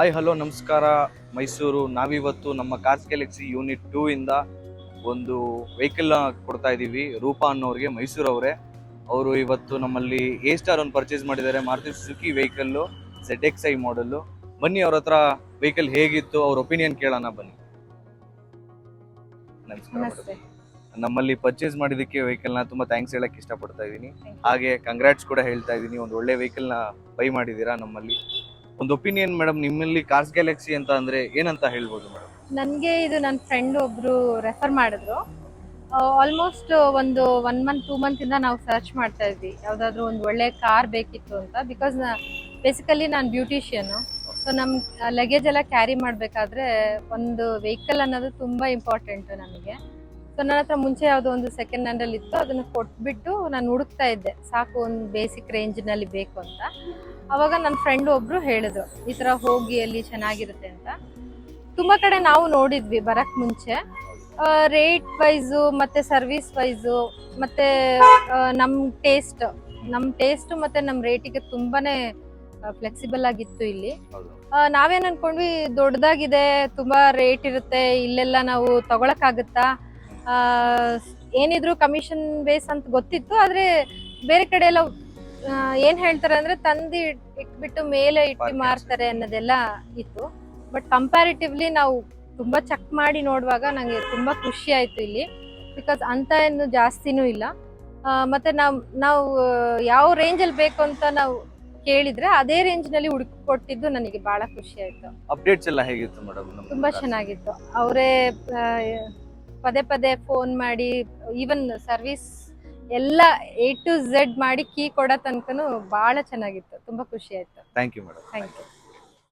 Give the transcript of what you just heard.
Hi hello ನಮಸ್ಕಾರ ಮೈಸೂರು. ನಾವಿವತ್ತು ನಮ್ಮ ಕಾರ್ಸ್ ಗ್ಯಾಲಕ್ಸಿ ಯೂನಿಟ್ 2 ಇಂದ ಒಂದು ವೆಹಿಕಲ್ ಕೊಡ್ತಾ ಇದ್ದೀವಿ ರೂಪಾ ಅನ್ನೋರಿಗೆ, ಮೈಸೂರವರೇ. ಅವರು ಇವತ್ತು ನಮ್ಮಲ್ಲಿ A-star ಒಂದು ಪರ್ಚೇಸ್ ಮಾಡಿದ್ದಾರೆ, ಮಾರುತಿ ಸುಜುಕಿ ವೆಹಿಕಲ್ ZXI ಮಾಡಲ್. ಬನ್ನಿ ಅವ್ರ ಹತ್ರ ವೆಹಿಕಲ್ ಹೇಗಿತ್ತು ಅವ್ರ ಒಪಿನಿಯನ್ ಕೇಳೋಣ ಬನ್ನಿ. ನಮಸ್ಕಾರ. ನಮ್ಮಲ್ಲಿ ಪರ್ಚೇಸ್ ಮಾಡಿದ್ದಕ್ಕೆ ವೆಹಿಕಲ್ನ ತುಂಬಾ ಥ್ಯಾಂಕ್ಸ್ ಹೇಳಕ್ ಇಷ್ಟಪಡ್ತಾ ಇದ್ದೀನಿ. ಹಾಗೆ ಕಂಗ್ರಾಟ್ಸ್ ಕೂಡ ಹೇಳ್ತಾ ಇದ್ದೀನಿ, ಒಂದು ಒಳ್ಳೆ ವೆಹಿಕಲ್ನ ಬೈ ಮಾಡಿದ್ದೀರಾ ನಮ್ಮಲ್ಲಿ. ಒಂದು ಒಪಿನಿಯನ್ ಮೇಡಮ್, ನಿಮ್ಮಲ್ಲಿ ಕಾರ್ಸ್ ಗ್ಯಾಲಕ್ಸಿ ಅಂತ ಅಂದ್ರೆ ಏನಂತ ಹೇಳ್ಬೋದು ಮೇಡಮ್? ನನಗೆ ಇದು ನನ್ನ ಫ್ರೆಂಡ್ ಒಬ್ರು ರೆಫರ್ ಮಾಡಿದ್ರು. ಆಲ್ಮೋಸ್ಟ್ ಒಂದು 1 ಮಂತ್ 2 ಮಂತ್ ಇಂದ ನಾವು ಸರ್ಚ್ ಮಾಡ್ತಾ ಇದ್ವಿ ಯಾವ್ದಾದ್ರು ಒಂದು ಒಳ್ಳೆ ಕಾರ್ ಬೇಕಿತ್ತು ಅಂತ. ಬಿಕಾಸ್ ಬೇಸಿಕಲಿ ನಾನು ಬ್ಯೂಟಿಷಿಯನ್. ಸೊ ನಮ್ಮ ಲಗೇಜ್ ಎಲ್ಲ ಕ್ಯಾರಿ ಮಾಡಬೇಕಾದ್ರೆ ಒಂದು ವೆಹಿಕಲ್ ಅನ್ನೋದು ತುಂಬಾ ಇಂಪಾರ್ಟೆಂಟ್ ನನಗೆ. ಸೊ ನನ್ನ ಹತ್ರ ಮುಂಚೆ ಯಾವುದೋ ಒಂದು ಸೆಕೆಂಡ್ ಹ್ಯಾಂಡಲ್ಲಿ ಇತ್ತು, ಅದನ್ನು ಕೊಟ್ಬಿಟ್ಟು ನಾನು ಹುಡುಕ್ತಾ ಇದ್ದೆ, ಸಾಕು ಒಂದು ಬೇಸಿಕ್ ರೇಂಜ್ನಲ್ಲಿ ಬೇಕು ಅಂತ. ಅವಾಗ ನನ್ನ ಫ್ರೆಂಡ್ ಒಬ್ರು ಹೇಳಿದ್ರು ಈ ಥರ ಹೋಗಿ ಅಲ್ಲಿ ಚೆನ್ನಾಗಿರುತ್ತೆ ಅಂತ. ತುಂಬ ಕಡೆ ನಾವು ನೋಡಿದ್ವಿ ಬರಕ್ ಮುಂಚೆ. ರೇಟ್ ವೈಸು ಮತ್ತು ಸರ್ವಿಸ್ ವೈಸು ಮತ್ತು ನಮ್ಮ ಟೇಸ್ಟ್ ಮತ್ತು ನಮ್ಮ ರೇಟಿಗೆ ತುಂಬಾ ಫ್ಲೆಕ್ಸಿಬಲ್ ಆಗಿತ್ತು ಇಲ್ಲಿ. ನಾವೇನು ಅನ್ಕೊಂಡ್ವಿ, ದೊಡ್ಡದಾಗಿದೆ, ತುಂಬ ರೇಟ್ ಇರುತ್ತೆ, ಇಲ್ಲೆಲ್ಲ ನಾವು ತಗೊಳಕ್ಕಾಗುತ್ತಾ, ಏನಿದ್ರು ಕಮಿಷನ್ ಬೇಸ್ ಅಂತ ಗೊತ್ತಿತ್ತು. ಆದರೆ ಬೇರೆ ಕಡೆ ಎಲ್ಲ ಏನ್ ಹೇಳ್ತಾರೆ ಅಂದ್ರೆ ತಂದು ಇಟ್ಬಿಟ್ಟು ಮೇಲೆ ಇಟ್ಟು ಮಾರ್ತಾರೆ ಅನ್ನೋದೆಲ್ಲ ಇತ್ತು. ಬಟ್ ಕಂಪ್ಯಾರಿಟಿವ್ಲಿ ನಾವು ತುಂಬಾ ಚೆಕ್ ಮಾಡಿ ನೋಡುವಾಗ ನಂಗೆ ತುಂಬಾ ಖುಷಿ ಆಯ್ತು ಇಲ್ಲಿ. ಬಿಕಾಸ್ ಅಂತ ಏನು ಜಾಸ್ತಿನೂ ಇಲ್ಲ. ಮತ್ತೆ ನಾವು ಯಾವ ರೇಂಜಲ್ಲಿ ಬೇಕು ಅಂತ ನಾವು ಕೇಳಿದ್ರೆ ಅದೇ ರೇಂಜ್ ನಲ್ಲಿ ಹುಡುಕಿ ಕೊಟ್ಟಿದ್ದು ನನಗೆ ಬಹಳ ಖುಷಿ ಆಯ್ತು. ಅಪ್ಡೇಟ್ಸ್ ಎಲ್ಲ ಹೇಗಿತ್ತು ಮೇಡಮ್? ತುಂಬಾ ಚೆನ್ನಾಗಿತ್ತು. ಅವರೇ ಪದೇ ಪದೇ ಫೋನ್ ಮಾಡಿ, ಈವನ್ ಸರ್ವಿಸ್ ಎಲ್ಲ A to Z ಮಾಡಿ ಕೀ ಕೊಡೋ ತನಕನೂ ಬಹಳ ಚೆನ್ನಾಗಿತ್ತು. ತುಂಬಾ ಖುಷಿ ಆಯ್ತು. Thank you madam. Thank you.